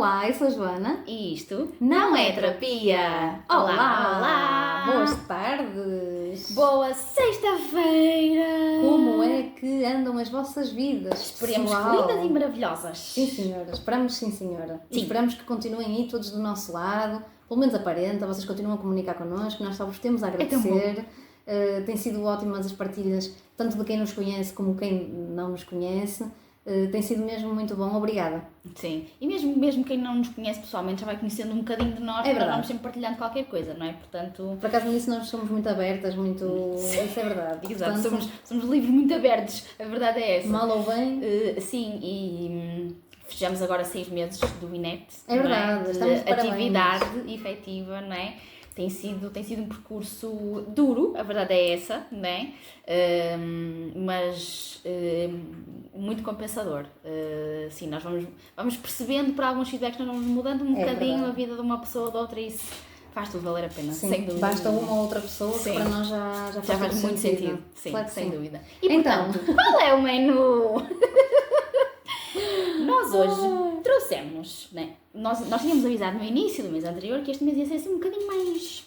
Olá, eu sou a Joana. E isto não é terapia. Olá! Boas tardes! Boa sexta-feira! Como é que andam as vossas vidas? Esperemos que pessoal? lindas e maravilhosas. Sim, senhora. Esperamos, sim, senhora. Sim. E esperamos que continuem aí todos do nosso lado. Pelo menos aparenta, vocês continuam a comunicar connosco. Nós só vos temos a agradecer. Tem sido ótimas as partilhas, tanto de quem nos conhece como quem não nos conhece. Tem sido mesmo muito bom, obrigada. Sim, e mesmo quem não nos conhece pessoalmente já vai conhecendo um bocadinho de nós, verdade. Nós vamos sempre partilhando qualquer coisa, não é? Portanto... Por acaso nisso nós somos muito abertas, muito... Isso é verdade. Exato, Portanto, somos livros muito abertos, a verdade é essa. mal ou bem... Sim, e fechamos agora 6 meses do INET. É verdade, não é? estamos de parabéns. Atividade efetiva, não é? Tem sido um percurso duro, a verdade é essa, não é? Mas muito compensador. Sim, nós vamos percebendo por alguns feedbacks, nós vamos mudando um bocadinho verdade. a vida de uma pessoa ou de outra e isso faz tudo valer a pena, Sim, sem dúvida. basta uma ou outra pessoa que Sim. para nós já Já faz todo muito sentido, sim, Claro que sem sim. dúvida. E Então. portanto, qual é o menu? Nós hoje trouxemos, né? Nós tínhamos avisado no início do mês anterior que este mês ia ser assim um bocadinho mais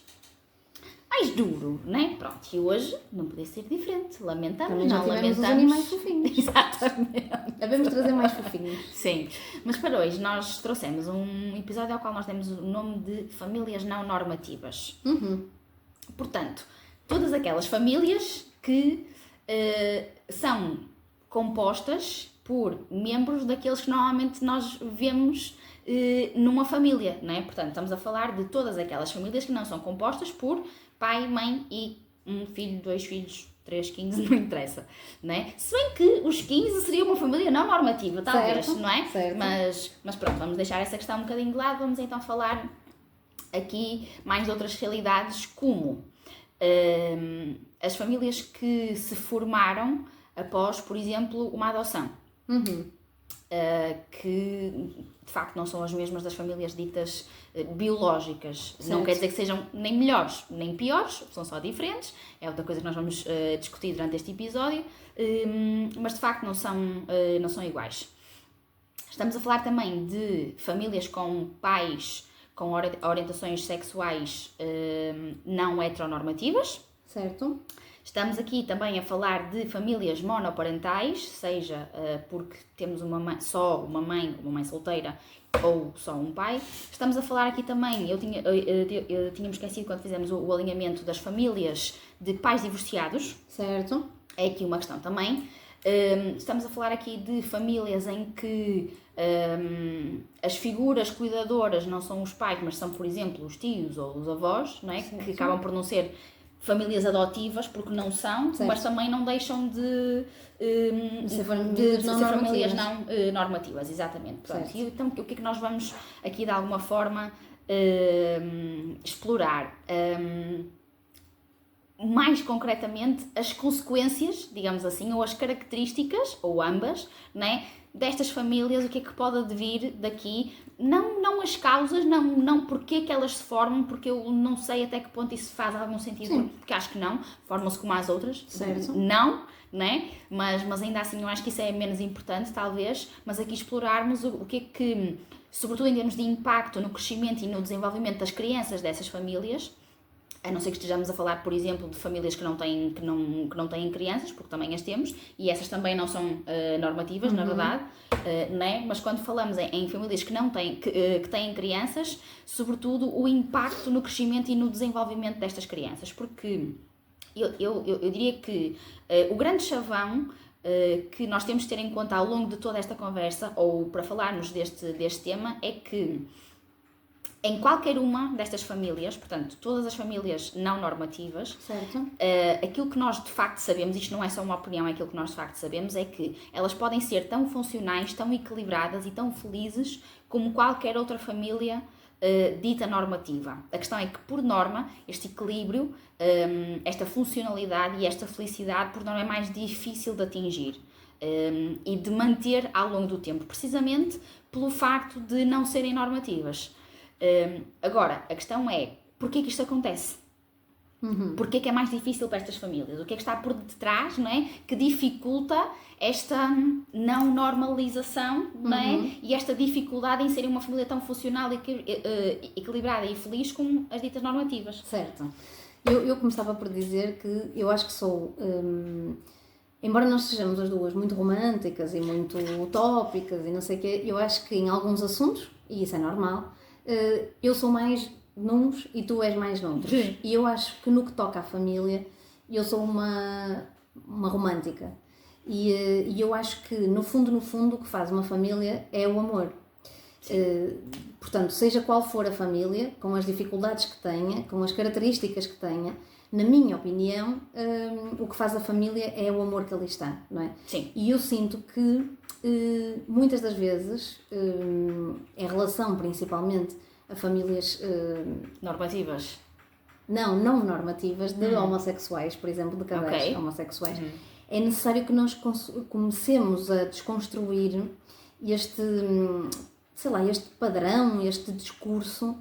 duro, né? Pronto, e hoje não podia ser diferente. Lamentamos, Também já não tivemos os lamentamos. animais fofinhos. Exatamente. Devemos trazer mais fofinhos. Sim, mas para hoje nós trouxemos um episódio ao qual nós demos o nome de famílias não normativas. Portanto, todas aquelas famílias que são compostas por membros daqueles que normalmente nós vemos numa família, não é? Portanto, estamos a falar de todas aquelas famílias que não são compostas por pai, mãe e um filho, 2 filhos, 3, 15, não interessa, não é? Se bem que os 15 seria uma família não normativa, talvez, Certo, não é? certo. Mas pronto, vamos deixar essa questão um bocadinho de lado, vamos então falar aqui mais de outras realidades, como as famílias que se formaram após, por exemplo, uma adoção. Que de facto não são as mesmas das famílias ditas biológicas. Certo. Não quer dizer que sejam nem melhores nem piores, são só diferentes. É outra coisa que nós vamos discutir durante este episódio, mas de facto não são iguais. Estamos a falar também de famílias com pais com orientações sexuais não heteronormativas. Certo? Estamos aqui também a falar de famílias monoparentais, seja porque temos só uma mãe solteira ou só um pai. Estamos a falar aqui também, eu tínhamos esquecido quando fizemos o alinhamento das famílias de pais divorciados. Certo? É aqui uma questão também. Estamos a falar aqui de famílias em que as figuras cuidadoras não são os pais, mas são, por exemplo, os tios ou os avós, não é? Certo. Que acabam por não ser famílias adotivas, porque não são, Certo. mas também não deixam de ser famílias não famílias normativas. não normativas, exatamente. Pronto. Certo. E então, o que é que nós vamos aqui, de alguma forma, explorar? Mais concretamente, as consequências, digamos assim, ou as características, ou ambas, né, destas famílias, o que é que pode advir daqui, não as causas, não porque que elas se formam, porque eu não sei até que ponto isso faz algum sentido, Sim. porque acho que não, formam-se como as outras, Certo. não, né, mas ainda assim eu acho que isso é menos importante, talvez, mas aqui explorarmos o que é que, sobretudo em termos de impacto no crescimento e no desenvolvimento das crianças dessas famílias, a não ser que estejamos a falar, por exemplo, de famílias que não têm crianças, porque também as temos, e essas também não são normativas, na verdade, né? Mas quando falamos em famílias que têm crianças, sobretudo o impacto no crescimento e no desenvolvimento destas crianças, porque eu diria que o grande chavão que nós temos de ter em conta ao longo de toda esta conversa, ou para falarmos deste tema, é que em qualquer uma destas famílias, portanto, todas as famílias não normativas, Certo? aquilo que nós de facto sabemos, isto não é só uma opinião, é aquilo que nós de facto sabemos, é que elas podem ser tão funcionais, tão equilibradas e tão felizes como qualquer outra família dita normativa. A questão é que, por norma, este equilíbrio, esta funcionalidade e esta felicidade, por norma, é mais difícil de atingir e de manter ao longo do tempo, precisamente pelo facto de não serem normativas. Agora, a questão é, porquê que isto acontece? Porquê é que é mais difícil para estas famílias? O que é que está por detrás, não é? Que dificulta esta não normalização, não é? E esta dificuldade em serem uma família tão funcional, equilibrada e feliz como as ditas normativas. Certo. Eu começava por dizer que eu acho que sou... embora nós sejamos as duas muito românticas e muito utópicas e não sei o quê, eu acho que em alguns assuntos, e isso é normal, eu sou mais nuns e tu és mais noutros. Sim. E eu acho que no que toca à família, eu sou uma romântica. E eu acho que, no fundo, o que faz uma família é o amor. Portanto, seja qual for a família, com as dificuldades que tenha, com as características que tenha, na minha opinião, o que faz a família é o amor que ali está, não é? Sim. E eu sinto que, muitas das vezes, em relação principalmente a famílias... normativas. Não normativas, de homossexuais, por exemplo, de casais homossexuais. É necessário que nós comecemos a desconstruir este, sei lá, este padrão, este discurso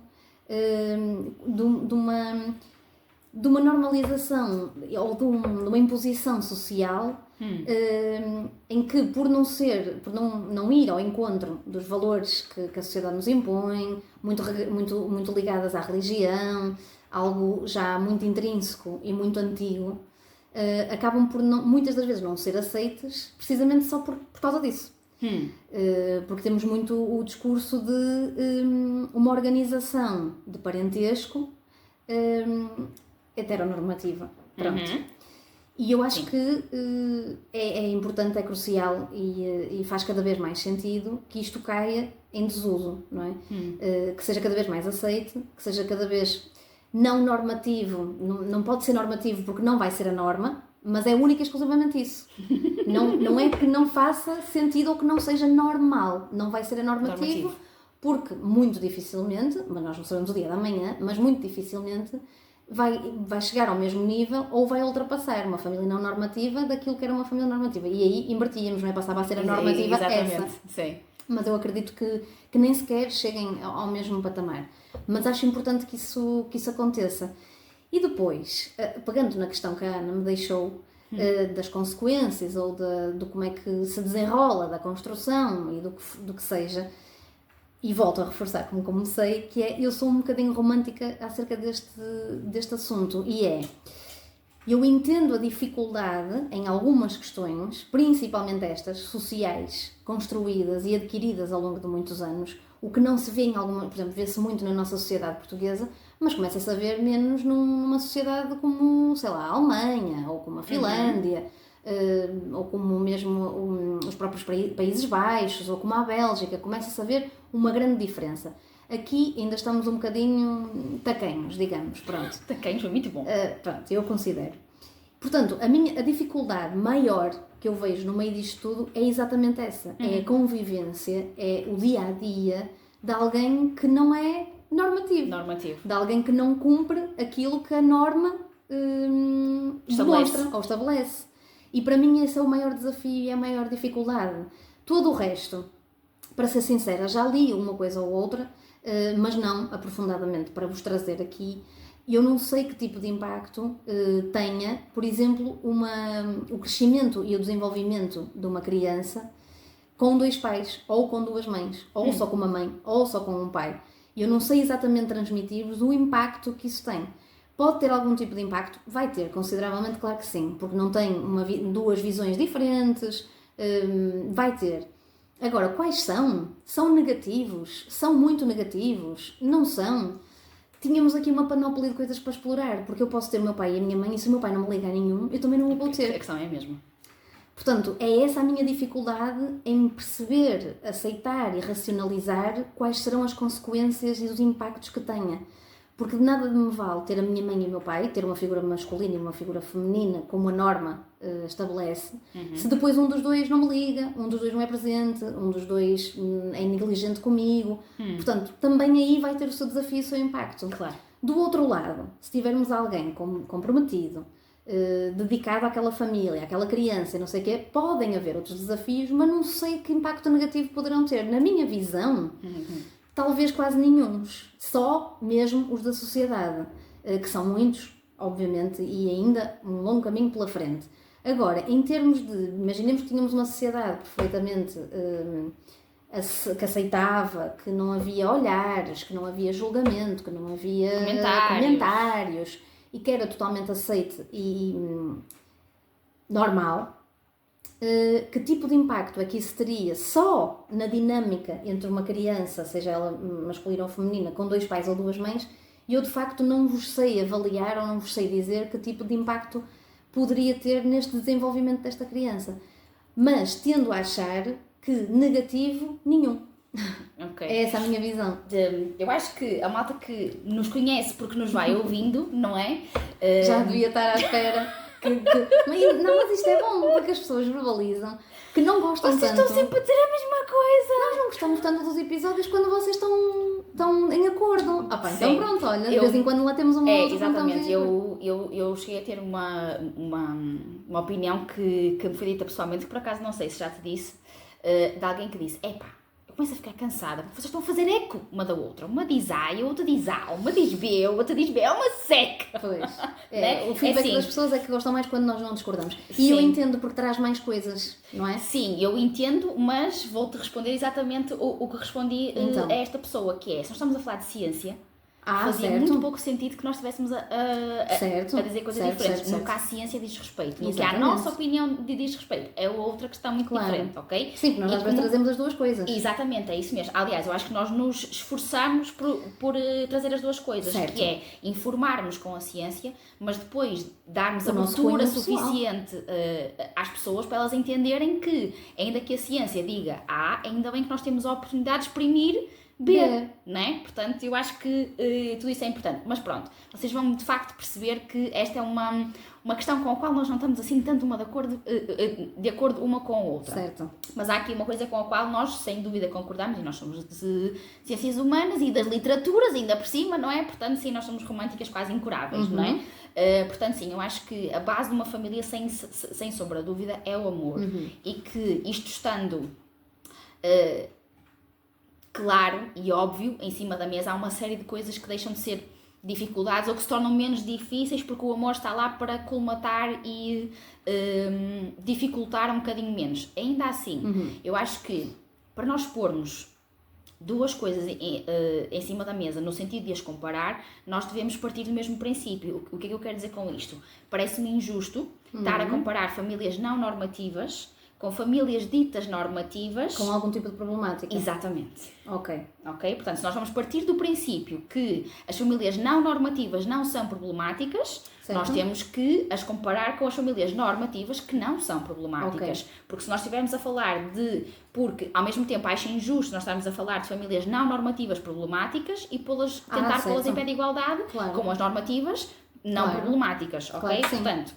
de uma normalização ou de uma imposição social em que, por não ir ao encontro dos valores que a sociedade nos impõe, muito ligadas à religião, algo já muito intrínseco e muito antigo, acabam por muitas das vezes não ser aceites precisamente só por causa disso. Porque temos muito o discurso de uma organização de parentesco heteronormativa. Pronto. E eu acho que é importante, é crucial e faz cada vez mais sentido que isto caia em desuso, não é? Que seja cada vez mais aceite, que seja cada vez não normativo, não pode ser normativo porque não vai ser a norma, mas é única e exclusivamente isso. Não é que não faça sentido ou que não seja normal, não vai ser a normativo. Porque muito dificilmente, mas nós não sabemos o dia da manhã, mas muito dificilmente vai chegar ao mesmo nível ou vai ultrapassar uma família não normativa daquilo que era uma família normativa. E aí invertíamos, não é? Passava a ser a normativa essa. Sim. Mas eu acredito que nem sequer cheguem ao mesmo patamar. Mas acho importante que isso aconteça. E depois, pegando na questão que a Ana me deixou, das consequências ou do como é que se desenrola da construção e do que seja, e volto a reforçar como comecei, que é, eu sou um bocadinho romântica acerca deste assunto, e eu entendo a dificuldade em algumas questões, principalmente estas sociais, construídas e adquiridas ao longo de muitos anos, o que não se vê em alguma, por exemplo, vê-se muito na nossa sociedade portuguesa, mas começa-se a ver menos numa sociedade como, sei lá, a Alemanha, ou como a Finlândia, ou como mesmo os próprios Países Baixos, ou como a Bélgica, começa-se a ver uma grande diferença. Aqui ainda estamos um bocadinho tacanhos, digamos, pronto. Tacanhos foi muito bom. Pronto, eu considero. Portanto, a dificuldade maior que eu vejo no meio disto tudo é exatamente essa. É a convivência, é o dia-a-dia de alguém que não é normativo. De alguém que não cumpre aquilo que a norma demonstra ou estabelece. E para mim esse é o maior desafio e a maior dificuldade. Todo o resto, para ser sincera, já li uma coisa ou outra, mas não aprofundadamente para vos trazer aqui. Eu não sei que tipo de impacto tenha, por exemplo, o crescimento e o desenvolvimento de uma criança com dois pais, ou com duas mães, ou só com uma mãe, ou só com um pai. Eu não sei exatamente transmitir-vos o impacto que isso tem. Pode ter algum tipo de impacto? Vai ter, consideravelmente, claro que sim, porque não tem duas visões diferentes, vai ter. Agora, quais são? São negativos? São muito negativos? Não são? Tínhamos aqui uma panóplia de coisas para explorar, porque eu posso ter o meu pai e a minha mãe, e se o meu pai não me liga a nenhum, eu também não o vou ter. A questão é a mesma. Portanto, é essa a minha dificuldade em perceber, aceitar e racionalizar quais serão as consequências e os impactos que tenha. Porque de nada me vale ter a minha mãe e o meu pai, ter uma figura masculina e uma figura feminina, como a norma estabelece, se depois um dos dois não me liga, um dos dois não é presente, um dos dois é negligente comigo. Portanto, também aí vai ter o seu desafio e o seu impacto. Claro. Do outro lado, se tivermos alguém comprometido, dedicado àquela família, àquela criança, não sei o quê, podem haver outros desafios, mas não sei que impacto negativo poderão ter. Na minha visão, talvez quase nenhuns. Só mesmo os da sociedade, que são muitos, obviamente, e ainda um longo caminho pela frente. Agora, em termos de, imaginemos que tínhamos uma sociedade perfeitamente que aceitava, que não havia olhares, que não havia julgamento, que não havia comentários e que era totalmente aceite e normal. Que tipo de impacto é que isso teria só na dinâmica entre uma criança, seja ela masculina ou feminina, com 2 pais ou 2 mães? E eu de facto não vos sei avaliar ou não vos sei dizer que tipo de impacto poderia ter neste desenvolvimento desta criança. Mas tendo a achar que negativo, nenhum. Okay. É essa a minha visão. Eu acho que a malta que nos conhece porque nos vai ouvindo, não é? Já devia estar à espera. Mas isto é bom, porque as pessoas verbalizam que não gostam vocês tanto. Vocês estão sempre a dizer a mesma coisa. Nós não gostamos tanto dos episódios quando vocês estão em acordo. Então pronto, olha, de vez em quando lá temos uma outra. Exatamente, eu cheguei a ter uma opinião que me foi dita pessoalmente, que por acaso não sei se já te disse, de alguém que disse, epá, começo a ficar cansada, porque vocês estão a fazer eco uma da outra. Uma diz A, a outra diz A, uma diz B, a outra diz B, é uma seca. Pois. O feedback das pessoas é que gostam mais quando nós não discordamos. E eu entendo porque traz mais coisas, não é? Sim, eu entendo, mas vou-te responder exatamente o que respondi a esta pessoa, que é, se nós estamos a falar de ciência, fazia muito pouco sentido que nós estivéssemos a dizer coisas diferentes. No que a ciência diz respeito, no que a nossa opinião diz respeito, é outra questão muito diferente, ok? Sim, nós às vezes trazemos as duas coisas. Exatamente, é isso mesmo. Aliás, eu acho que nós nos esforçamos por trazer as duas coisas, que é informarmos com a ciência, mas depois darmos a abertura suficiente às pessoas para elas entenderem que, ainda que a ciência diga A, ainda bem que nós temos a oportunidade de exprimir B, né? Portanto, eu acho que tudo isso é importante. Mas pronto, vocês vão de facto perceber que esta é uma questão com a qual nós não estamos assim tanto de acordo uma com a outra. Certo. Mas há aqui uma coisa com a qual nós, sem dúvida, concordamos, e nós somos de ciências humanas e das literaturas, ainda por cima, não é? Portanto, sim, nós somos românticas quase incuráveis, não é? Portanto, sim, eu acho que a base de uma família, sem sombra de dúvida, é o amor. E que isto estando claro e óbvio, em cima da mesa, há uma série de coisas que deixam de ser dificuldades ou que se tornam menos difíceis porque o amor está lá para colmatar e dificultar um bocadinho menos. Ainda assim, eu acho que para nós pormos duas coisas em cima da mesa, no sentido de as comparar, nós devemos partir do mesmo princípio. O que é que eu quero dizer com isto? Parece-me injusto estar a comparar famílias não normativas com famílias ditas normativas. Com algum tipo de problemática. Exatamente. Ok. Portanto, se nós vamos partir do princípio que as famílias não normativas não são problemáticas, nós temos que as comparar com as famílias normativas que não são problemáticas. Porque se nós estivermos a falar porque ao mesmo tempo acho injusto nós estarmos a falar de famílias não normativas problemáticas e tentar pô-las em pé de igualdade com as normativas não problemáticas, ok? Portanto,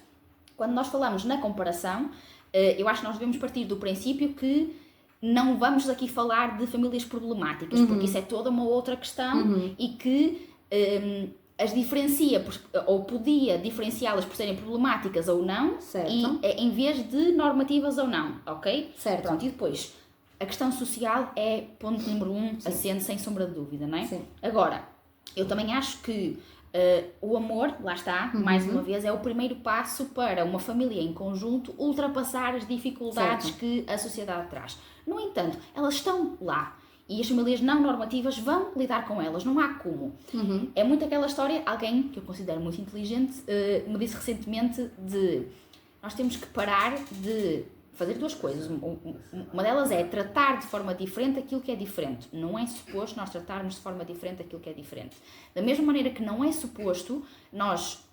quando nós falamos na comparação, eu acho que nós devemos partir do princípio que não vamos aqui falar de famílias problemáticas, porque isso é toda uma outra questão e que as diferencia, ou podia diferenciá-las por serem problemáticas ou não, em vez de normativas ou não, ok? Certo. Pronto, e depois, a questão social é ponto número 1, assente sem sombra de dúvida, não é? Sim. Agora, eu também acho que o amor, lá está, mais uma vez, é o primeiro passo para uma família em conjunto ultrapassar as dificuldades que a sociedade traz. No entanto, elas estão lá e as famílias não normativas vão lidar com elas, não há como. É muito aquela história, alguém que eu considero muito inteligente me disse recentemente nós temos que parar de fazer duas coisas. Uma delas é tratar de forma diferente aquilo que é diferente. Não é suposto nós tratarmos de forma diferente aquilo que é diferente. Da mesma maneira que não é suposto nós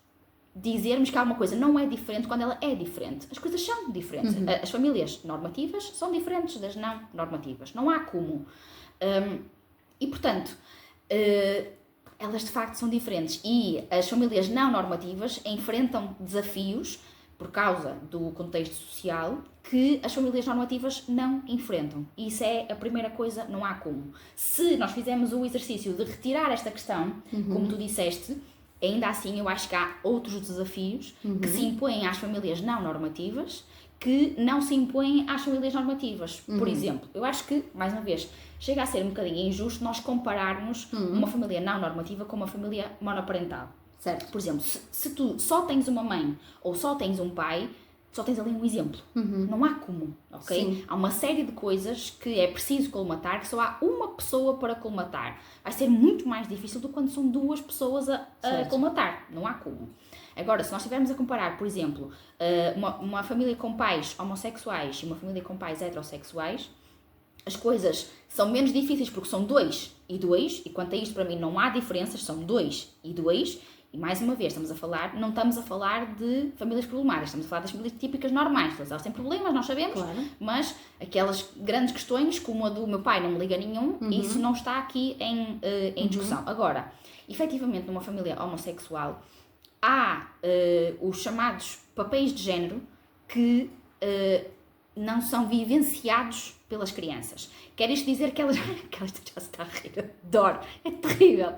dizermos que alguma coisa não é diferente quando ela é diferente. As coisas são diferentes. As famílias normativas são diferentes das não normativas. Não há como. E, portanto, elas de facto são diferentes. E as famílias não normativas enfrentam desafios por causa do contexto social que as famílias normativas não enfrentam. E isso é a primeira coisa, não há como. Se nós fizermos o exercício de retirar esta questão, como tu disseste, ainda assim eu acho que há outros desafios que se impõem às famílias não normativas que não se impõem às famílias normativas. Por exemplo, eu acho que, mais uma vez, chega a ser um bocadinho injusto nós compararmos uma família não normativa com uma família monoparental. Certo. Por exemplo, se tu só tens uma mãe ou só tens um pai, só tens ali um exemplo. Não há como, ok? Sim. Há uma série de coisas que é preciso colmatar, que só há uma pessoa para colmatar. Vai ser muito mais difícil do que quando são duas pessoas a colmatar. Não há como. Agora, se nós estivermos a comparar, por exemplo, uma família com pais homossexuais e uma família com pais heterossexuais, as coisas são menos difíceis porque são 2 e 2, e quanto a isto para mim não há diferenças, são 2 e 2, e mais uma vez não estamos a falar de famílias problemáticas, estamos a falar das famílias típicas normais, todas elas têm problemas, nós sabemos, Claro. mas aquelas grandes questões, como a do meu pai não me liga nenhum, isso não está aqui em discussão. Agora, efetivamente numa família homossexual, há os chamados papéis de género que não são vivenciados pelas crianças. Quer isto dizer que elas... que elas já se está a rir, adoro, é terrível.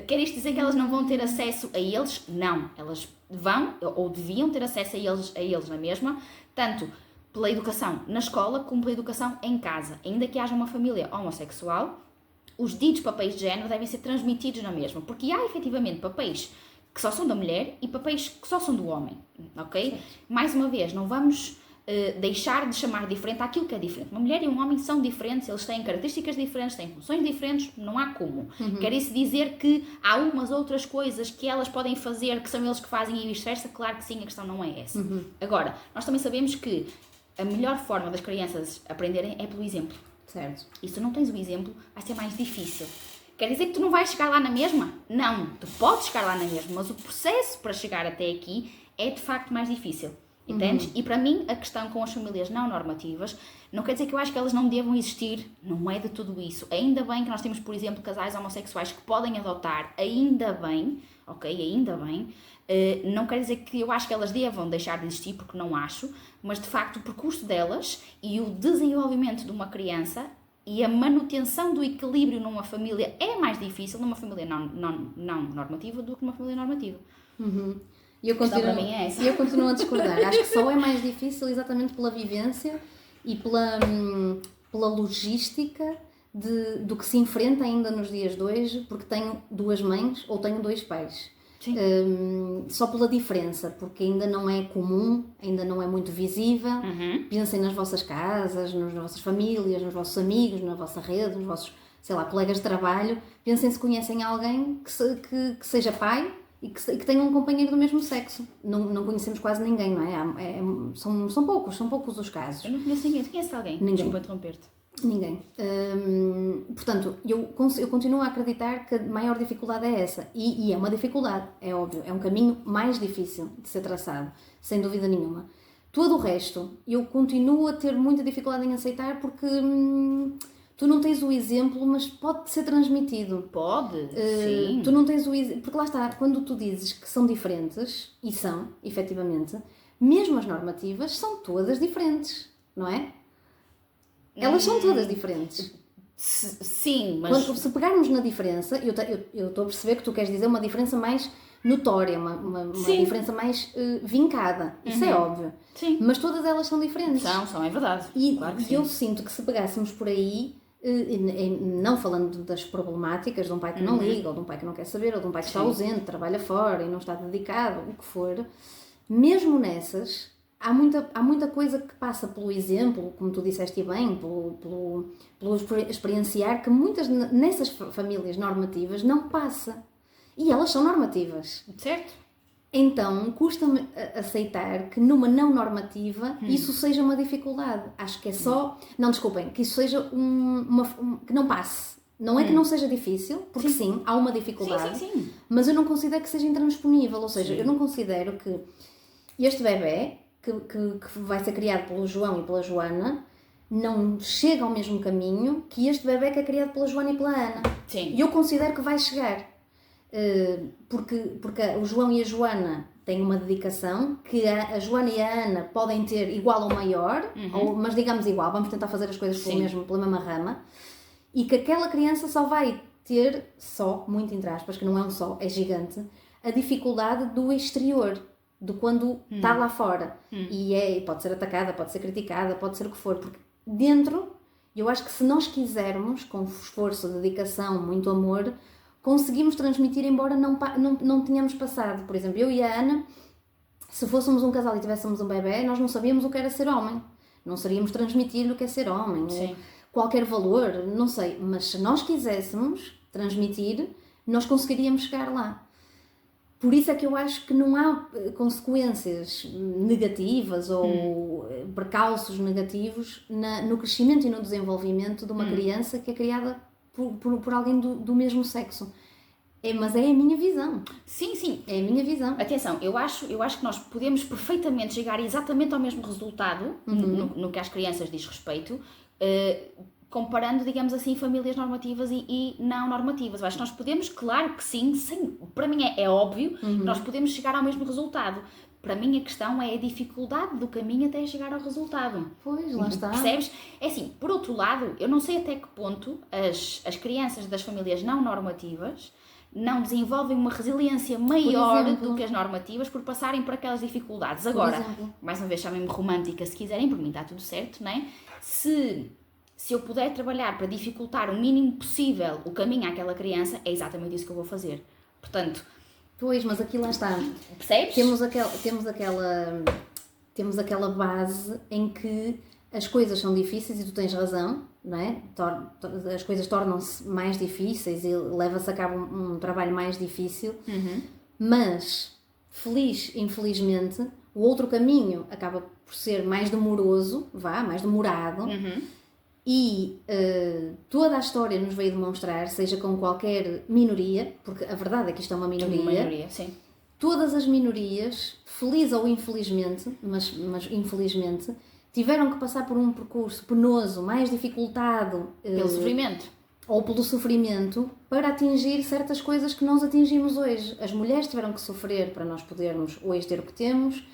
Quer isto dizer que elas não vão ter acesso a eles? Não, elas vão ou deviam ter acesso a eles na mesma, tanto pela educação na escola como pela educação em casa. Ainda que haja uma família homossexual, os ditos papéis de género devem ser transmitidos na mesma, porque há efetivamente papéis que só são da mulher e papéis que só são do homem, ok? Sim. Mais uma vez, não vamos deixar de chamar diferente aquilo que é diferente. Uma mulher e um homem são diferentes, eles têm características diferentes, têm funções diferentes, não há como. Quer isso dizer que há umas outras coisas que elas podem fazer que são eles que fazem e vice-versa? Claro que sim, a questão não é essa. Agora, nós também sabemos que a melhor forma das crianças aprenderem é pelo exemplo. Certo. E se não tens o exemplo, vai ser mais difícil. Quer dizer que tu não vais chegar lá na mesma? Não, tu podes chegar lá na mesma, mas o processo para chegar até aqui é de facto mais difícil. Entendes? E para mim, a questão com as famílias não normativas não quer dizer que eu acho que elas não devam existir, não é de tudo isso. Ainda bem que nós temos, por exemplo, casais homossexuais que podem adotar, ainda bem, ok? Ainda bem. Não quer dizer que eu acho que elas devam deixar de existir, porque não acho, mas de facto o percurso delas e o desenvolvimento de uma criança e a manutenção do equilíbrio numa família é mais difícil numa família não normativa do que numa família normativa. E eu continuo a discordar. Acho que só é mais difícil exatamente pela vivência e pela logística do que se enfrenta ainda nos dias de hoje, porque tenho 2 mães ou tenho 2 pais. Só pela diferença, porque ainda não é comum, ainda não é muito visível. Pensem nas vossas casas, nas vossas famílias, nos vossos amigos, na vossa rede, nos vossos, sei lá, colegas de trabalho. Pensem se conhecem alguém que seja pai e que tenha um companheiro do mesmo sexo. Não conhecemos quase ninguém, não é? São poucos os casos. Eu não conheço ninguém. Tu conheces alguém? Ninguém. Desculpa interromper-te. Ninguém. Portanto, eu continuo a acreditar que a maior dificuldade é essa. E é uma dificuldade, é óbvio. É um caminho mais difícil de ser traçado, sem dúvida nenhuma. Todo o resto, eu continuo a ter muita dificuldade em aceitar porque... tu não tens o exemplo, mas pode ser transmitido. Pode, sim. Tu não tens o exemplo, porque lá está, quando tu dizes que são diferentes, e são, efetivamente, mesmo as normativas são todas diferentes, não é? Elas são todas diferentes. Sim, mas... Se pegarmos na diferença, eu estou a perceber que tu queres dizer uma diferença mais notória, uma diferença mais vincada. Isso é óbvio. Sim. Mas todas elas são diferentes. São, é verdade. E claro que sim. Eu sinto que se pegássemos por aí, não falando das problemáticas de um pai que não liga, ou de um pai que não quer saber, ou de um pai que está ausente, trabalha fora e não está dedicado, o que for, mesmo nessas, há muita coisa que passa pelo exemplo, como tu disseste bem, pelo experienciar, que muitas nessas famílias normativas não passa. E elas são normativas. Certo. Então, custa-me aceitar que numa não normativa isso seja uma dificuldade. Acho que é só... Não, desculpem, que isso seja que não passe. Não é que não seja difícil, porque sim, há uma dificuldade. Sim. Mas eu não considero que seja intransponível. Ou seja, eu não considero que este bebé, que vai ser criado pelo João e pela Joana, não chega ao mesmo caminho que este bebé que é criado pela Joana e pela Ana. Sim. E eu considero que vai chegar. Porque o João e a Joana têm uma dedicação que a Joana e a Ana podem ter igual ou maior, mas digamos igual, vamos tentar fazer as coisas pela mesma rama, e que aquela criança só vai ter, muito entre aspas, que não é um só, é gigante, a dificuldade do exterior, de quando está lá fora, e pode ser atacada, pode ser criticada, pode ser o que for, porque dentro, eu acho que se nós quisermos, com esforço, dedicação, muito amor, conseguimos transmitir, embora não tenhamos passado. Por exemplo, eu e a Ana, se fôssemos um casal e tivéssemos um bebê, nós não sabíamos o que era ser homem. Não sabíamos transmitir o que é ser homem. Sim. Qualquer valor, não sei. Mas se nós quiséssemos transmitir, nós conseguiríamos chegar lá. Por isso é que eu acho que não há consequências negativas ou percalços negativos no crescimento e no desenvolvimento de uma criança que é criada por alguém do mesmo sexo. Mas é a minha visão. Sim, sim. É a minha visão. Atenção, eu acho que nós podemos perfeitamente chegar exatamente ao mesmo resultado no que às crianças diz respeito, comparando, digamos assim, famílias normativas e não normativas. Eu acho que nós podemos, claro que sim, para mim é óbvio que nós podemos chegar ao mesmo resultado. Para mim a questão é a dificuldade do caminho até chegar ao resultado. Pois, lá está. Percebes? É assim, por outro lado, eu não sei até que ponto as crianças das famílias não normativas não desenvolvem uma resiliência maior do que as normativas por passarem por aquelas dificuldades. Agora, mais uma vez, chamem-me romântica se quiserem, por mim está tudo certo, não é? Se eu puder trabalhar para dificultar o mínimo possível o caminho àquela criança, é exatamente isso que eu vou fazer. Portanto... Pois, mas aqui lá está. Percebes? Temos aquela base em que as coisas são difíceis e tu tens razão, não é? As coisas tornam-se mais difíceis e leva-se a cabo um trabalho mais difícil, mas, infelizmente, o outro caminho acaba por ser mais demoroso, mais demorado, e toda a história nos veio demonstrar, seja com qualquer minoria, porque a verdade é que isto é uma minoria. Uma minoria, sim. Todas as minorias, feliz ou infelizmente, mas infelizmente, tiveram que passar por um percurso penoso, mais dificultado. Pelo sofrimento. Ou pelo sofrimento, para atingir certas coisas que nós atingimos hoje. As mulheres tiveram que sofrer para nós podermos hoje ter o que temos.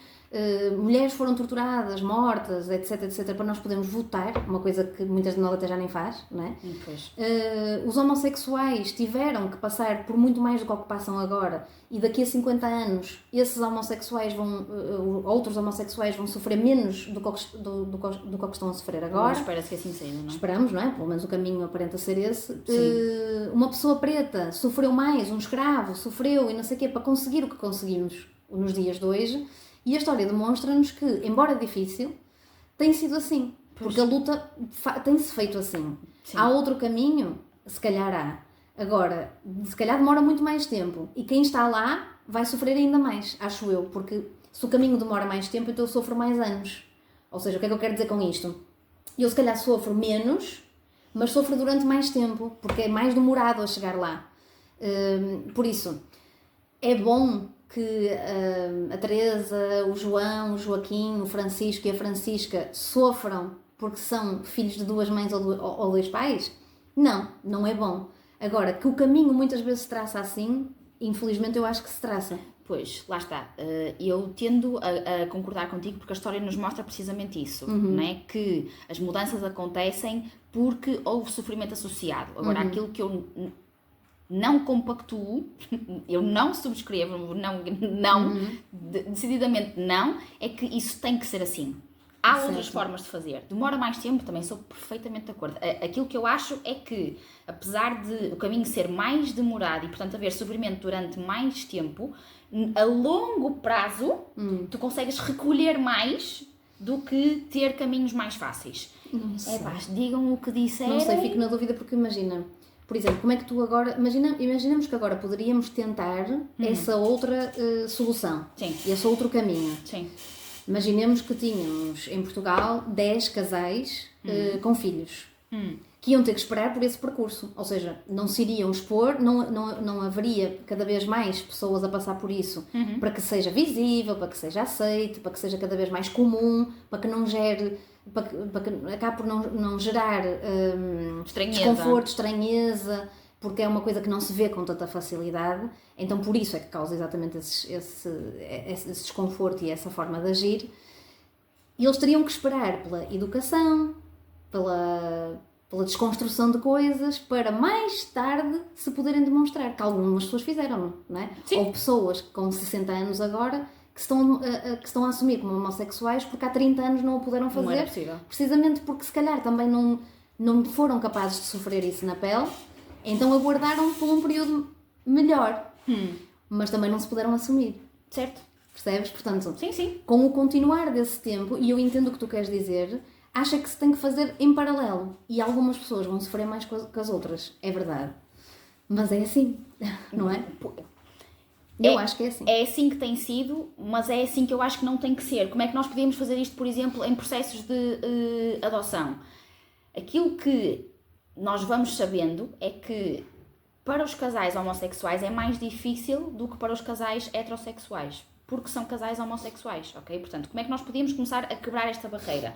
Mulheres foram torturadas, mortas, etc, para nós podermos votar, uma coisa que muitas de nós até já nem faz, não é? Os homossexuais tiveram que passar por muito mais do que o que passam agora, e daqui a 50 anos esses homossexuais outros homossexuais vão sofrer menos do que estão a sofrer agora. Espera-se que assim seja, não é? Esperamos, não é? Pelo menos o caminho aparenta ser esse. Uma pessoa preta sofreu mais, um escravo sofreu e não sei o quê, para conseguir o que conseguimos nos dias de hoje. E a história demonstra-nos que, embora difícil, tem sido assim. Porque a luta tem-se feito assim. Sim. Há outro caminho? Se calhar há. Agora, se calhar demora muito mais tempo. E quem está lá vai sofrer ainda mais, acho eu. Porque se o caminho demora mais tempo, então eu sofro mais anos. Ou seja, o que é que eu quero dizer com isto? Eu se calhar sofro menos, mas sofro durante mais tempo. Porque é mais demorado a chegar lá. Por isso, é bom que a Teresa, o João, o Joaquim, o Francisco e a Francisca sofram porque são filhos de duas mães ou dois pais? Não é bom. Agora, que o caminho muitas vezes se traça assim, infelizmente eu acho que se traça. Pois, lá está. Eu tendo a concordar contigo porque a história nos mostra precisamente isso, não é? Que as mudanças acontecem porque houve sofrimento associado. Agora, aquilo que eu não compactuo, eu não subscrevo, decididamente não, é que isso tem que ser assim. Há outras formas de fazer. Demora mais tempo, também sou perfeitamente de acordo. Aquilo que eu acho é que, apesar de o caminho ser mais demorado e, portanto, haver sofrimento durante mais tempo, a longo prazo, tu consegues recolher mais do que ter caminhos mais fáceis. Digam o que disserem. Não sei, fico na dúvida porque imagina... Por exemplo, como é que tu agora... Imaginamos que agora poderíamos tentar essa outra solução. Sim. Esse outro caminho. Sim. Imaginemos que tínhamos em Portugal 10 casais com filhos. Que iam ter que esperar por esse percurso. Ou seja, não se iriam expor, não haveria cada vez mais pessoas a passar por isso para que seja visível, para que seja aceito, para que seja cada vez mais comum, para que não gere... para que acabe por não gerar desconforto, estranheza, porque é uma coisa que não se vê com tanta facilidade, então por isso é que causa exatamente esse desconforto e essa forma de agir. E eles teriam que esperar pela educação, pela desconstrução de coisas, para mais tarde se poderem demonstrar, que algumas pessoas fizeram, não é? Sim. Ou pessoas com 60 anos agora que estão a assumir como homossexuais porque há 30 anos não o puderam fazer. Não era possível. Precisamente porque se calhar também não foram capazes de sofrer isso na pele, então aguardaram por um período melhor. Mas também não se puderam assumir. Certo. Percebes? Portanto, Sim. com o continuar desse tempo, e eu entendo o que tu queres dizer, acha que se tem que fazer em paralelo. E algumas pessoas vão sofrer mais que as outras. É verdade. Mas é assim, não é? Eu acho que é assim. É assim que tem sido, mas é assim que eu acho que não tem que ser. Como é que nós podíamos fazer isto, por exemplo, em processos de adoção? Aquilo que nós vamos sabendo é que para os casais homossexuais é mais difícil do que para os casais heterossexuais, porque são casais homossexuais, ok? Portanto, como é que nós podíamos começar a quebrar esta barreira?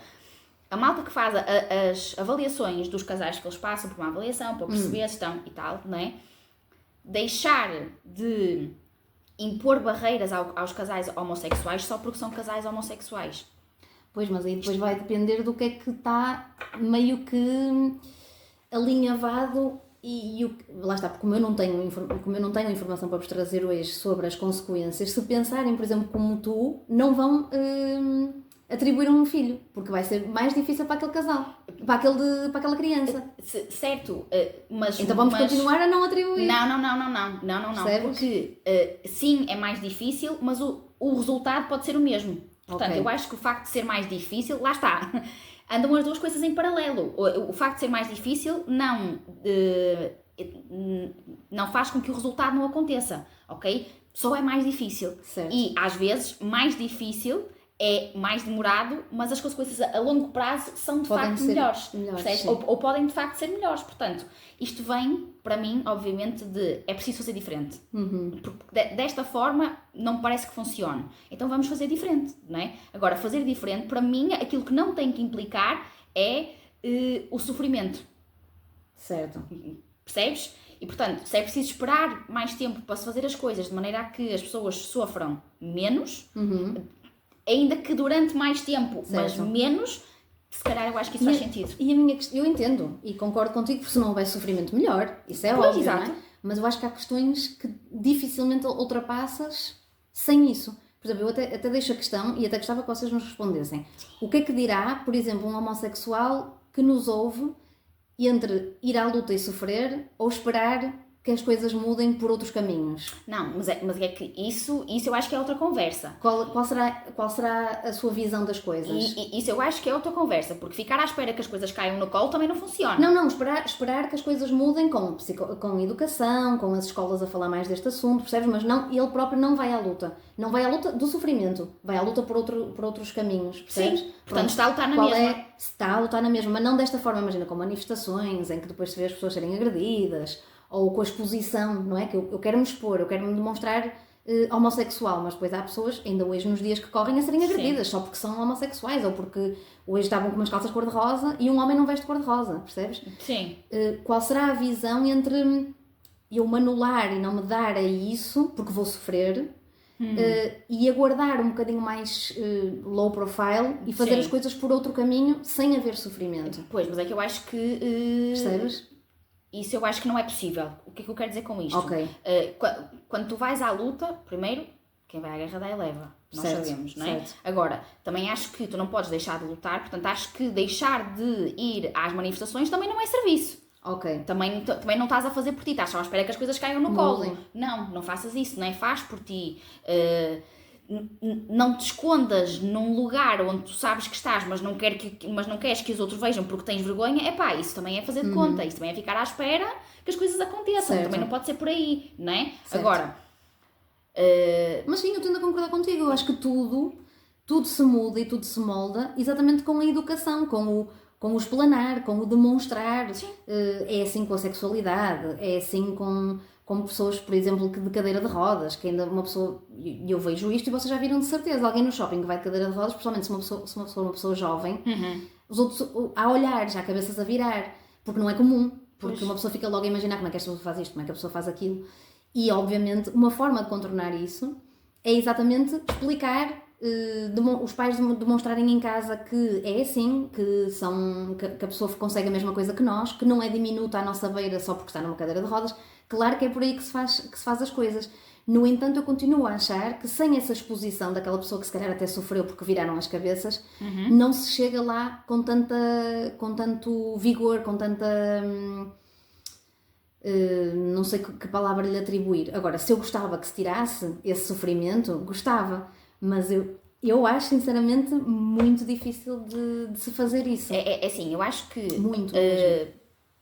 A malta que faz as avaliações dos casais que eles passam por uma avaliação, para perceber se estão e tal, não é? Deixar de impor barreiras aos casais homossexuais só porque são casais homossexuais. Pois, mas aí depois vai depender do que é que está meio que alinhavado e lá está, porque como eu não tenho informação para vos trazer hoje sobre as consequências, se pensarem, por exemplo, como tu, não vão atribuir um filho, porque vai ser mais difícil para aquele casal, para aquela criança. Certo, mas... Então vamos continuar a não atribuir. Não, porque sim, é mais difícil, mas o resultado pode ser o mesmo. Portanto, eu acho que o facto de ser mais difícil, lá está, andam as duas coisas em paralelo. O facto de ser mais difícil não faz com que o resultado não aconteça, ok? Só é mais difícil. Certo. E, às vezes, mais difícil é mais demorado, mas as consequências a longo prazo são de facto melhores. Ou podem de facto ser melhores. Portanto, isto vem, para mim, obviamente, é preciso fazer diferente. Porque desta forma não me parece que funcione. Então vamos fazer diferente, não é? Agora, fazer diferente, para mim, aquilo que não tem que implicar é o sofrimento. Certo. Percebes? E, portanto, se é preciso esperar mais tempo para se fazer as coisas de maneira a que as pessoas sofram menos... ainda que durante mais tempo, mas menos, se calhar eu acho que isso faz sentido. E eu entendo e concordo contigo, porque se não houver sofrimento melhor, isso é óbvio, exato. Não é? Mas eu acho que há questões que dificilmente ultrapassas sem isso. Por exemplo, eu até deixo a questão e até gostava que vocês nos respondessem. O que é que dirá, por exemplo, um homossexual que nos ouve entre ir à luta e sofrer ou esperar que as coisas mudem por outros caminhos? Não, mas é que isso eu acho que é outra conversa. Qual será a sua visão das coisas? Isso eu acho que é outra conversa, porque ficar à espera que as coisas caiam no colo também não funciona. Não, esperar que as coisas mudem com educação, com as escolas a falar mais deste assunto, percebes? Mas não, ele próprio não vai à luta. Não vai à luta do sofrimento, vai à luta por outros caminhos, percebes? Sim, portanto está a lutar na mesma. Está a lutar na mesma, mas não desta forma, imagina, com manifestações em que depois se vê as pessoas serem agredidas, ou com a exposição, não é? Que eu quero me expor, eu quero me demonstrar homossexual, mas depois há pessoas, ainda hoje nos dias que correm, a serem agredidas só porque são homossexuais, ou porque hoje estavam com umas calças cor-de-rosa e um homem não veste cor-de-rosa, percebes? Sim. Qual será a visão entre eu me anular e não me dar a isso, porque vou sofrer, e aguardar um bocadinho mais low profile e fazer as coisas por outro caminho sem haver sofrimento? Pois, mas é que eu acho que... Percebes? Isso eu acho que não é possível. O que é que eu quero dizer com isto? Ok. Quando tu vais à luta, primeiro, quem vai à guerra dá e leva. Nós sabemos, não é? Certo. Agora, também acho que tu não podes deixar de lutar, portanto, acho que deixar de ir às manifestações também não é serviço. Ok. Também não estás a fazer por ti, estás só à espera que as coisas caiam no colo. Não faças isso, não é? Faz por ti. Não te escondas num lugar onde tu sabes que estás, mas não queres que os outros vejam porque tens vergonha. Isso também é fazer de conta, isso também é ficar à espera que as coisas aconteçam. Certo. Também não pode ser por aí, não é? Certo. Agora... Mas sim, eu tendo a concordar contigo, eu acho que tudo se muda e tudo se molda exatamente com a educação, com o explanar, com o demonstrar. É assim com a sexualidade, é assim com pessoas, por exemplo, de cadeira de rodas, que ainda uma pessoa, e eu vejo isto e vocês já viram de certeza, alguém no shopping que vai de cadeira de rodas, principalmente se uma pessoa jovem, os outros a olhar, já cabeças a virar, porque não é comum, porque uma pessoa fica logo a imaginar como é que a pessoa faz isto, como é que a pessoa faz aquilo, e obviamente uma forma de contornar isso é exatamente explicar, os pais demonstrarem em casa que é assim, que a pessoa consegue a mesma coisa que nós, que não é diminuta à nossa beira só porque está numa cadeira de rodas. Claro que é por aí que se faz as coisas. No entanto, eu continuo a achar que sem essa exposição daquela pessoa que se calhar até sofreu porque viraram as cabeças, não se chega lá com tanto vigor, com tanta não sei que palavra lhe atribuir. Agora, se eu gostava que se tirasse esse sofrimento, gostava, mas eu acho sinceramente muito difícil de se fazer isso. É assim, eu acho que Muito mesmo.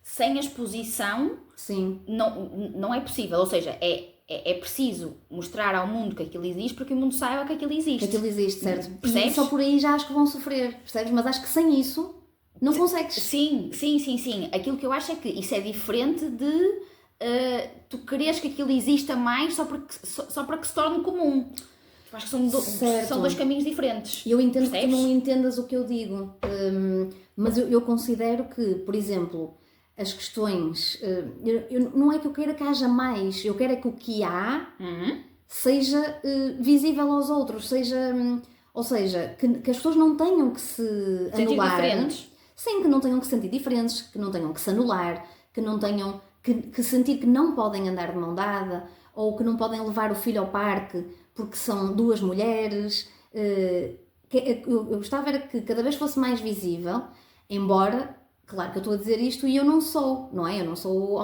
Sem a exposição Sim, não é possível, ou seja, é preciso mostrar ao mundo que aquilo existe para que o mundo saiba que aquilo existe. que aquilo existe, certo? Percebes? E só por aí já acho que vão sofrer, percebes? Mas acho que sem isso não consegues. Sim. Aquilo que eu acho é que isso é diferente de tu quereres que aquilo exista mais só para que se torne comum. Eu acho que Certo. são dois caminhos diferentes. Eu entendo percebes? que tu não entendas o que eu digo, mas eu considero que, por exemplo, as questões. Não é que eu queira que haja mais, eu quero é que o que há seja visível aos outros, ou seja, que as pessoas não tenham que se Sentir anular. diferentes. Sim, que não tenham que se sentir diferentes, que não tenham que se anular, que não tenham que sentir que não podem andar de mão dada ou que não podem levar o filho ao parque porque são duas mulheres. Eu gostava era que cada vez fosse mais visível, embora, claro que eu estou a dizer isto e eu não sou, não é? Eu não sou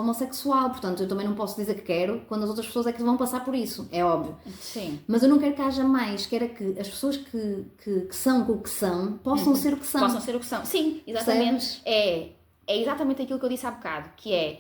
homossexual, portanto eu também não posso dizer que quero quando as outras pessoas é que vão passar por isso, é óbvio. Sim. Mas eu não quero que haja mais, quero é que as pessoas que são o que são possam ser o que são. Possam ser o que são. Sim, exatamente. É exatamente aquilo que eu disse há bocado, que é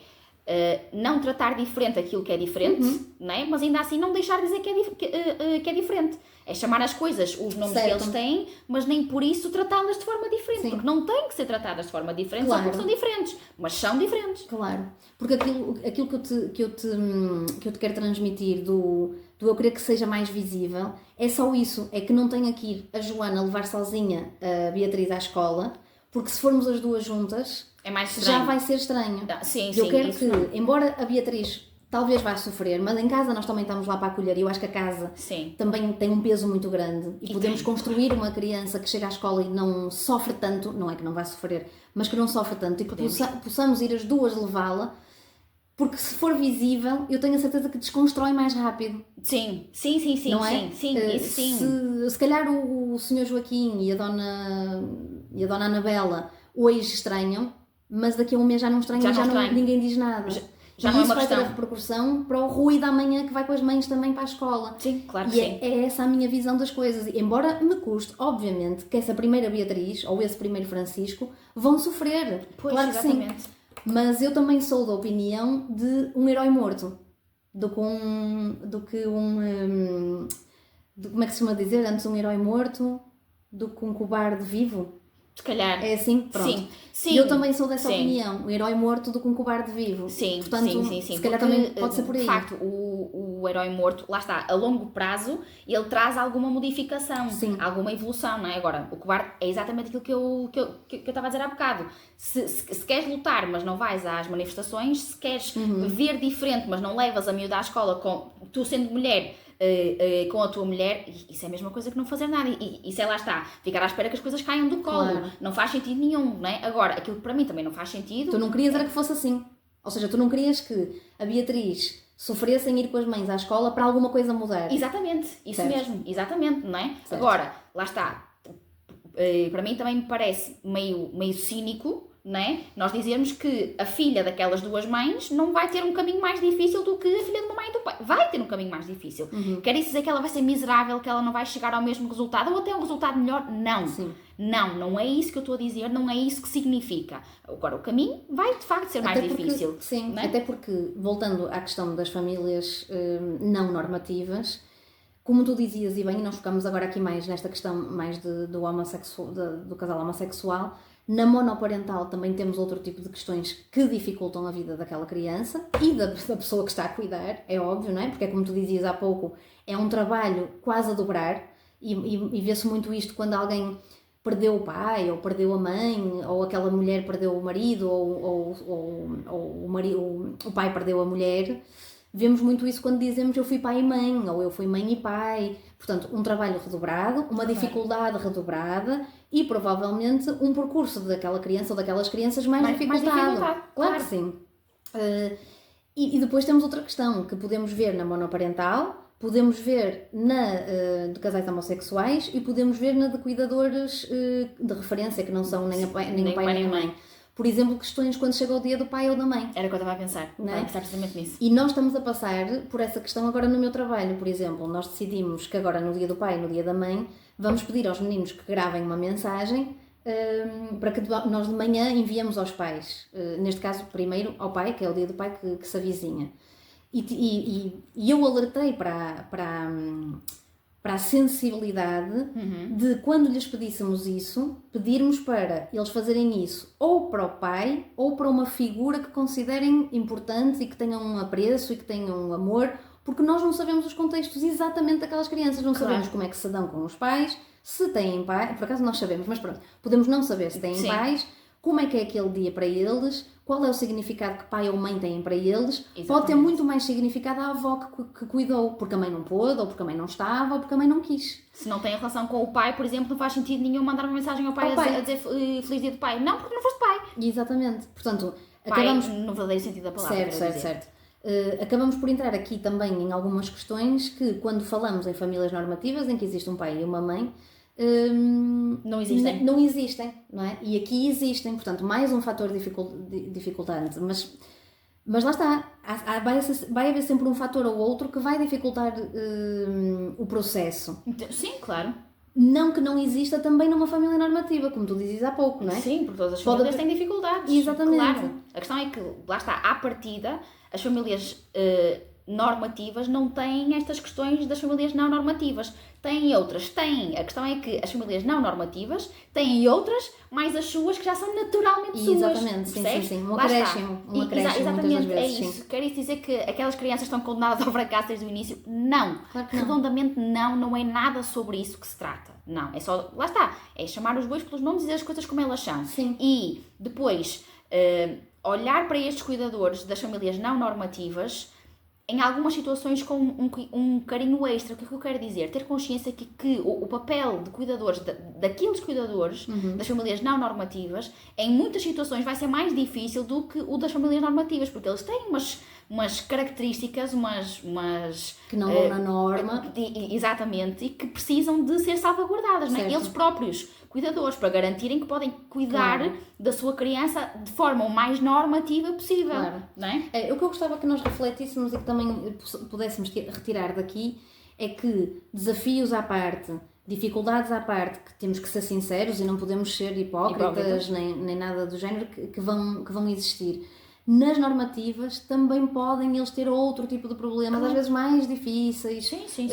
não tratar diferente aquilo que é diferente, não é? Mas ainda assim não deixar de dizer que é diferente. É chamar as coisas os nomes que eles têm, mas nem por isso tratá-las de forma diferente. Sim. Porque não têm que ser tratadas de forma diferente, claro. Só porque são diferentes. Mas são diferentes. Claro. Porque aquilo que eu te quero transmitir do eu querer que seja mais visível é só isso. É que não tenha que ir a Joana levar sozinha a Beatriz à escola, porque se formos as duas juntas, é mais estranho. Já vai ser estranho. Sim, eu quero que, embora a Beatriz talvez vá sofrer, mas em casa nós também estamos lá para acolher e eu acho que a casa também tem um peso muito grande e podemos construir uma criança que chega à escola e não sofre tanto, não é que não vai sofrer, mas que não sofre tanto e que possamos ir as duas levá-la, porque se for visível, eu tenho a certeza que desconstrói mais rápido. Sim, não é? sim. Se calhar o Sr. Joaquim e a Dona Anabela hoje estranham, mas daqui a um mês já não estranham, ninguém diz nada. Já e não isso é uma vai ter questão. a repercussão para o Rui da manhã que vai com as mães também para a escola. Sim, claro que sim. É essa a minha visão das coisas. Embora me custe, obviamente, que essa primeira Beatriz ou esse primeiro Francisco vão sofrer. Pois, claro que exatamente. sim. Mas eu também sou da opinião de um herói morto. Como é que se chama dizer? Antes um herói morto do que um cobarde vivo. Se calhar. É assim? Pronto. Sim. Eu também sou dessa opinião. O herói morto do que um cobarde vivo. Sim, portanto, sim. Se calhar também pode ser por aí. De facto, o herói morto, lá está, a longo prazo, ele traz alguma modificação, alguma evolução, não é? Agora, o cobarde é exatamente aquilo que eu estava a dizer há bocado. Se queres lutar, mas não vais às manifestações, se queres ver diferente, mas não levas a miúda à escola, tu sendo mulher, com a tua mulher, isso é a mesma coisa que não fazer nada. Isso lá está, ficar à espera que as coisas caiam do colo. Claro. Não faz sentido nenhum, não é? Agora, aquilo que para mim também não faz sentido. Tu não querias era que fosse assim. Ou seja, tu não querias que a Beatriz sofresse em ir com as mães à escola para alguma coisa mudar. Exatamente, isso mesmo, exatamente, não é? Certo. Agora, lá está, para mim também me parece meio cínico, não é? Nós dizermos que a filha daquelas duas mães não vai ter um caminho mais difícil do que a filha de uma mãe e do pai. Vai ter um caminho mais difícil. Quer isso dizer que ela vai ser miserável, que ela não vai chegar ao mesmo resultado ou até um resultado melhor? Não. Sim. Não é isso que eu estou a dizer, não é isso que significa. Agora, o caminho vai de facto ser mais difícil. Sim, não é? Até porque, voltando à questão das famílias não normativas, como tu dizias, e bem, nós focamos agora aqui mais nesta questão mais do casal homossexual, na monoparental também temos outro tipo de questões que dificultam a vida daquela criança e da pessoa que está a cuidar, é óbvio, não é? Porque é como tu dizias há pouco, é um trabalho quase a dobrar e vê-se muito isto quando alguém perdeu o pai, ou perdeu a mãe, ou aquela mulher perdeu o marido, ou o pai perdeu a mulher. Vemos muito isso quando dizemos eu fui pai e mãe, ou eu fui mãe e pai. Portanto, um trabalho redobrado, uma dificuldade redobrada e provavelmente um percurso daquela criança ou daquelas crianças mais dificultado. Claro que sim. E depois temos outra questão que podemos ver na monoparental, podemos ver na de casais homossexuais e podemos ver na de cuidadores de referência, que não são nem o pai nem a mãe. por exemplo, questões quando chega o dia do pai ou da mãe. Era o que eu estava a pensar. Não é? Estava a pensar precisamente nisso. E nós estamos a passar por essa questão agora no meu trabalho, por exemplo. Nós decidimos que agora no dia do pai e no dia da mãe vamos pedir aos meninos que gravem uma mensagem para que nós de manhã enviemos aos pais. Neste caso, primeiro ao pai, que é o dia do pai que se avizinha. E eu alertei para a sensibilidade de quando lhes pedíssemos isso, pedirmos para eles fazerem isso ou para o pai ou para uma figura que considerem importante e que tenham um apreço e que tenham um amor, porque nós não sabemos os contextos exatamente daquelas crianças, não sabemos como é que se dão com os pais, se têm pais, por acaso nós sabemos, mas pronto, podemos não saber se têm pais, como é que é aquele dia para eles, qual é o significado que pai ou mãe têm para eles. Exatamente. Pode ter muito mais significado a avó que cuidou, porque a mãe não pôde, ou porque a mãe não estava, ou porque a mãe não quis. Se não tem relação com o pai, por exemplo, não faz sentido nenhum mandar uma mensagem ao pai, a dizer Feliz Dia do Pai. Não, porque não foste pai. Exatamente. Portanto, pai acabamos... no verdadeiro sentido da palavra. Certo. Acabamos por entrar aqui também em algumas questões que, quando falamos em famílias normativas, em que existe um pai e uma mãe, não existem. Não existem, não é? E aqui existem, portanto, mais um fator dificultante, mas lá está, vai haver sempre um fator ou outro que vai dificultar o processo. Sim, claro. Não que não exista também numa família normativa, como tu dizes há pouco, não é? Sim, porque todas as famílias têm dificuldades. Exatamente. Claro. A questão é que, lá está, à partida, as famílias normativas não têm estas questões das famílias não normativas. Têm outras, têm. A questão é que as famílias não normativas têm outras, mais as suas que já são naturalmente suas. Exatamente, sim. Um acréscimo. Exatamente, é isso. Sim. Quer isso dizer que aquelas crianças estão condenadas ao fracasso desde o início? Não. Claro que não. Redondamente não é nada sobre isso que se trata. Não, é só, lá está, é chamar os bois pelos nomes e dizer as coisas como elas são. Sim. E depois olhar para estes cuidadores das famílias não normativas em algumas situações com um carinho extra. O que é que eu quero dizer? Ter consciência que o papel de cuidadores, daqueles cuidadores das famílias não normativas, em muitas situações vai ser mais difícil do que o das famílias normativas, porque eles têm umas características, umas que não vão na norma. Exatamente, e que precisam de ser salvaguardadas, não é? Eles próprios, cuidadores, para garantirem que podem cuidar da sua criança de forma o mais normativa possível. Claro. Não é? O que eu gostava que nós refletíssemos e que também pudéssemos retirar daqui é que desafios à parte, dificuldades à parte, que temos que ser sinceros e não podemos ser hipócritas. Nem nada do género, que vão existir. Nas normativas também podem eles ter outro tipo de problemas, às vezes mais difíceis. Sim.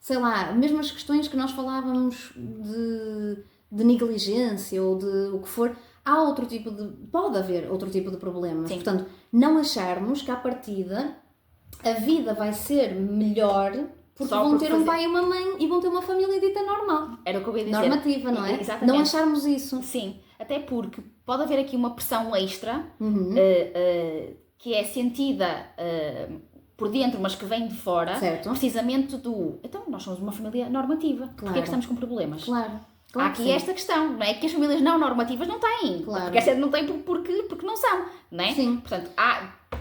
Sei lá, mesmo as questões que nós falávamos de negligência ou de o que for, pode haver outro tipo de problemas. Sim. Portanto, não acharmos que à partida a vida vai ser melhor porque vão ter um pai e uma mãe e vão ter uma família dita normal. Era o que eu ia dizer. Normativa, não é? Exatamente. Não acharmos isso. Sim, até porque pode haver aqui uma pressão extra que é sentida por dentro, mas que vem de fora, certo. Precisamente então, nós somos uma família normativa. Claro. Porquê é que estamos com problemas? Claro. Há aqui esta questão, não é? Que as famílias não normativas não têm. Claro. Porque essa não têm porque não são, não é? Sim. Portanto,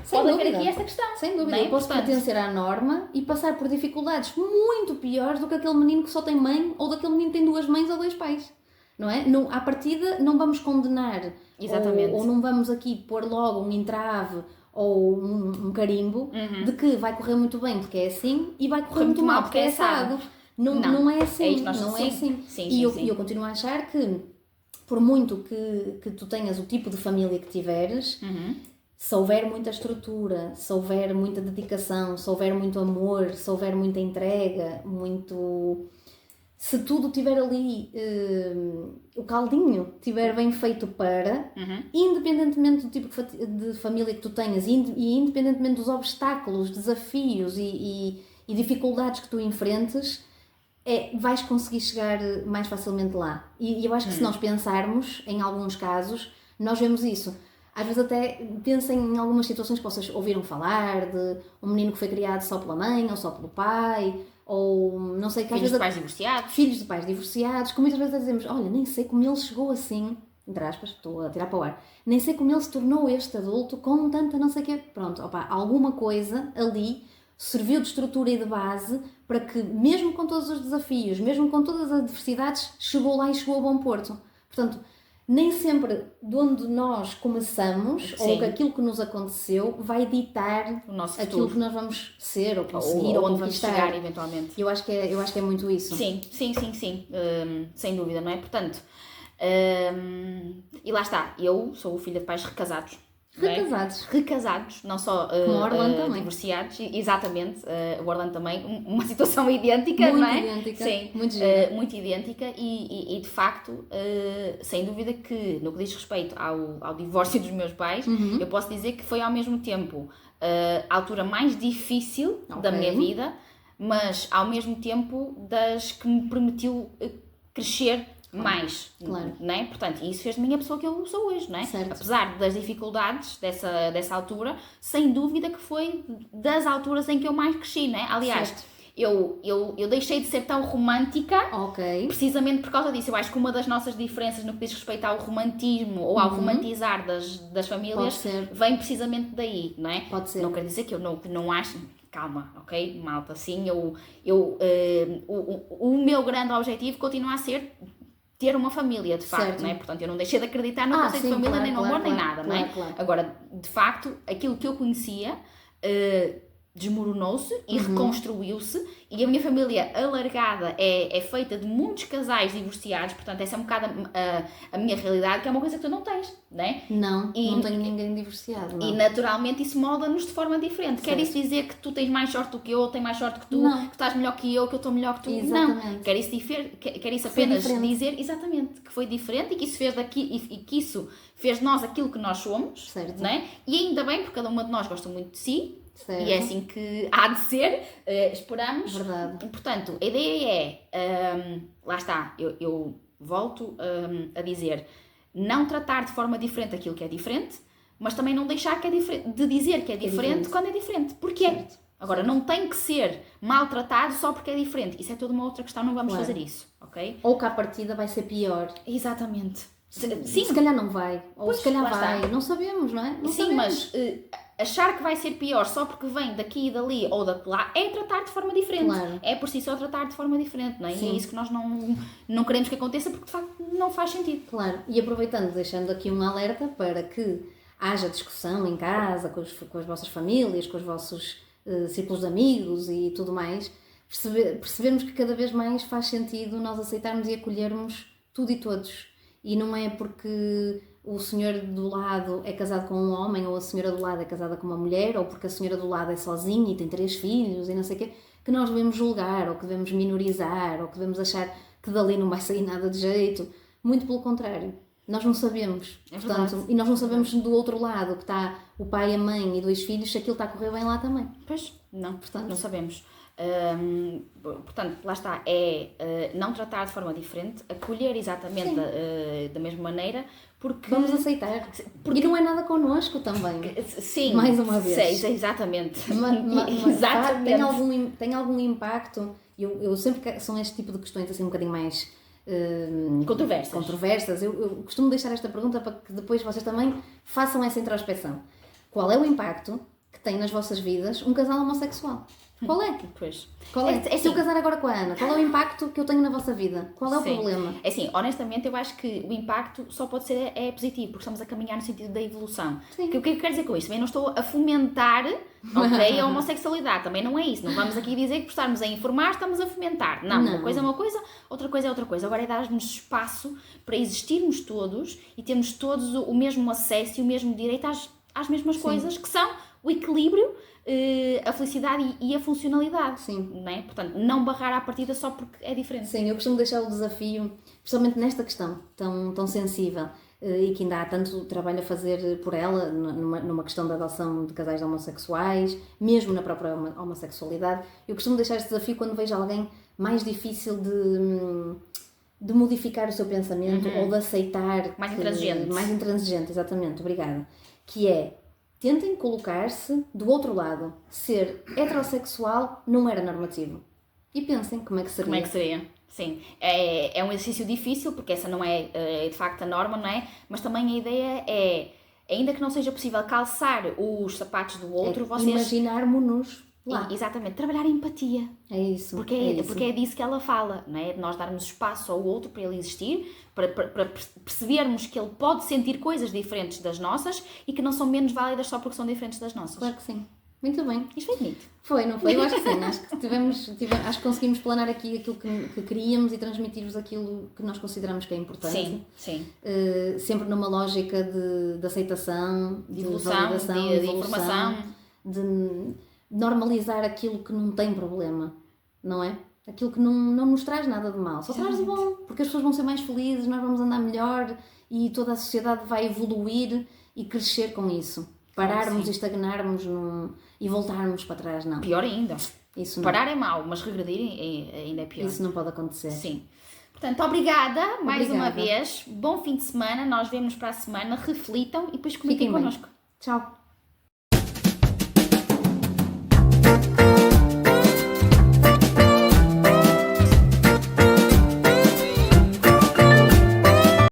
pode haver aqui esta questão. Sem dúvida. É? Eu posso pertencer à norma e passar por dificuldades muito piores do que aquele menino que só tem mãe ou daquele menino que tem 2 mães ou 2 pais. Não é? À partida não vamos condenar. Exatamente. Ou não vamos aqui pôr logo um entrave ou um carimbo de que vai correr muito bem porque é assim e vai correr muito mal porque é assado. Não é assim. É isto, não é assim. Sim, e eu continuo a achar que, por muito que tu tenhas o tipo de família que tiveres, se houver muita estrutura, se houver muita dedicação, se houver muito amor, se houver muita entrega, se tudo tiver ali, o caldinho estiver bem feito independentemente do tipo de família que tu tenhas e independentemente dos obstáculos, desafios e dificuldades que tu enfrentes, vais conseguir chegar mais facilmente lá. E eu acho que se nós pensarmos, em alguns casos, nós vemos isso. Às vezes até pensem em algumas situações que vocês ouviram falar, de um menino que foi criado só pela mãe ou só pelo pai, ou não sei... Filhos de pais divorciados. Filhos de pais divorciados, que muitas vezes dizemos, olha, nem sei como ele chegou assim, entre aspas, estou a tirar para o ar, nem sei como ele se tornou este adulto com tanta não sei o quê. Pronto, alguma coisa ali serviu de estrutura e de base para que, mesmo com todos os desafios, mesmo com todas as adversidades, chegou lá e chegou a bom porto. Portanto, nem sempre de onde nós começamos Sim. ou aquilo que nos aconteceu vai ditar O nosso aquilo futuro. que nós vamos ser ou conseguir ou onde vamos conquistar. chegar eventualmente. Eu acho que é muito isso. Sim. Sem dúvida, não é? Portanto, e lá está, eu sou filha de pais recasados. não é? Recasados, não só Como o Orlando também. divorciados, exatamente, o Orlando também, uma situação idêntica, Muito não é? idêntica, Sim, muito gira. muito idêntica e de facto, sem dúvida que no que diz respeito ao divórcio dos meus pais, eu posso dizer que foi ao mesmo tempo a altura mais difícil da minha vida, mas ao mesmo tempo das que me permitiu crescer mais, Claro. não é? Portanto, isso fez de mim a pessoa que eu sou hoje, não é? Certo. Apesar das dificuldades dessa altura, sem dúvida que foi das alturas em que eu mais cresci, não é? Aliás, Certo. eu deixei de ser tão romântica Ok. precisamente por causa disso. Eu acho que uma das nossas diferenças no que diz respeito ao romantismo ou ao romantizar das famílias Pode ser. vem precisamente daí, não é? Pode ser. Não quer dizer que eu não acho... Calma, ok? Malta, sim, o meu grande objetivo continua a ser ter uma família, de facto, Certo. não é? Portanto, eu não deixei de acreditar no conceito sim, de família, claro, nem no claro, amor, nem claro, nada, não é? claro. Agora, de facto, aquilo que eu conhecia desmoronou-se e reconstruiu-se, e a minha família alargada é feita de muitos casais divorciados, portanto, essa é um bocado a minha realidade, que é uma coisa que tu não tens, não é? Não tenho ninguém divorciado. Não. E naturalmente isso molda-nos de forma diferente. Quer isso dizer que tu tens mais sorte do que eu, tenho mais sorte que tu, Não. que estás melhor que eu estou melhor que tu? Exatamente. Não. Quer isso foi apenas diferente. dizer, exatamente, que foi diferente e que isso fez daqui e que isso fez de nós aquilo que nós somos, Certo. não é? E ainda bem, porque cada uma de nós gosta muito de si. Certo. E é assim que há de ser, esperamos. Verdade. Portanto, a ideia é, lá está, eu volto a dizer, não tratar de forma diferente aquilo que é diferente, mas também não deixar que é de dizer que é diferente quando é diferente. Porquê? Certo. Agora, não tem que ser maltratado só porque é diferente. Isso é toda uma outra questão, não vamos fazer isso, ok? Ou que à partida vai ser pior. Exatamente. Sim. Sim, Se calhar não vai. Ou Pois, se calhar lá vai. está. Não sabemos, não é? Não sim, sabemos. mas achar que vai ser pior só porque vem daqui e dali ou de lá é tratar de forma diferente. Claro. É por si só tratar de forma diferente, não é? E é isso que nós não queremos que aconteça porque de facto não faz sentido. Claro. E aproveitando, deixando aqui um alerta para que haja discussão em casa, com as vossas famílias, com os vossos círculos de amigos e tudo mais, percebermos que cada vez mais faz sentido nós aceitarmos e acolhermos tudo e todos. E não é porque o senhor do lado é casado com um homem ou a senhora do lado é casada com uma mulher ou porque a senhora do lado é sozinha e tem 3 filhos e não sei o quê, que nós devemos julgar ou que devemos minorizar ou que devemos achar que dali não vai sair nada de jeito. Muito pelo contrário. Nós não sabemos. Portanto, e nós não sabemos do outro lado, que está o pai, a mãe e 2 filhos, se aquilo está a correr bem lá também. Pois, não, Portanto, não sabemos. Portanto, lá está, não tratar de forma diferente, acolher exatamente da mesma maneira, porque... Vamos aceitar. E não é nada connosco também. Sim, mais uma vez. Sim, exatamente. Exatamente. Tem algum impacto? Eu sempre que são este tipo de questões assim um bocadinho mais... controversas. Eu costumo deixar esta pergunta para que depois vocês também façam essa introspecção. Qual é o impacto que tem nas vossas vidas um casal homossexual? Qual é? Pois. Qual é? É Se eu assim, casar agora com a Ana, qual é o impacto que eu tenho na vossa vida? Qual é o sim. problema? É assim, honestamente eu acho que o impacto só pode ser positivo, porque estamos a caminhar no sentido da evolução. Sim. O que é que eu quero dizer com isto? Também não estou a fomentar, ok, a homossexualidade, também não é isso. Não vamos aqui dizer que por estarmos a informar estamos a fomentar. Não, uma coisa é uma coisa, outra coisa é outra coisa. Agora é dar-nos espaço para existirmos todos e termos todos o mesmo acesso e o mesmo direito às mesmas coisas, que são o equilíbrio, a felicidade e a funcionalidade. Sim. Não é? Portanto, não barrar à partida só porque é diferente. Sim, eu costumo deixar o desafio, principalmente nesta questão tão sensível e que ainda há tanto trabalho a fazer por ela, numa questão da adoção de casais homossexuais, mesmo na própria homossexualidade. Eu costumo deixar este desafio quando vejo alguém mais difícil de modificar o seu pensamento ou de aceitar... Mais intransigente. Mais intransigente, exatamente, obrigada. Que é, tentem colocar-se do outro lado. Ser heterossexual não era normativo. E pensem como é que seria. Como é que seria? Sim. É um exercício difícil, porque essa não é de facto a norma, não é? Mas também a ideia é, ainda que não seja possível calçar os sapatos do outro, vocês... Imaginarmos-nos lá. Exatamente, trabalhar a empatia. É isso. Porque é disso que ela fala, não é? De nós darmos espaço ao outro para ele existir, para percebermos que ele pode sentir coisas diferentes das nossas e que não são menos válidas só porque são diferentes das nossas. Claro que sim. Muito bem. Isto foi bonito. Foi, não foi? Eu acho que sim. Acho que acho que conseguimos planar aqui aquilo que queríamos e transmitir-vos aquilo que nós consideramos que é importante. Sim, sim. Sempre numa lógica de aceitação, De evolução, validação, de informação. De normalizar aquilo que não tem problema, não é? Aquilo que não nos traz nada de mal, só traz de bom, porque as pessoas vão ser mais felizes, nós vamos andar melhor e toda a sociedade vai evoluir e crescer com isso. Pararmos e estagnarmos e voltarmos para trás, não. Pior ainda. Isso não. Parar é mau, mas regredir ainda é pior. Isso não pode acontecer. Sim. Portanto, obrigada mais uma vez. Bom fim de semana. Nós vemos para a semana. Reflitam e depois comentem connosco. Tchau.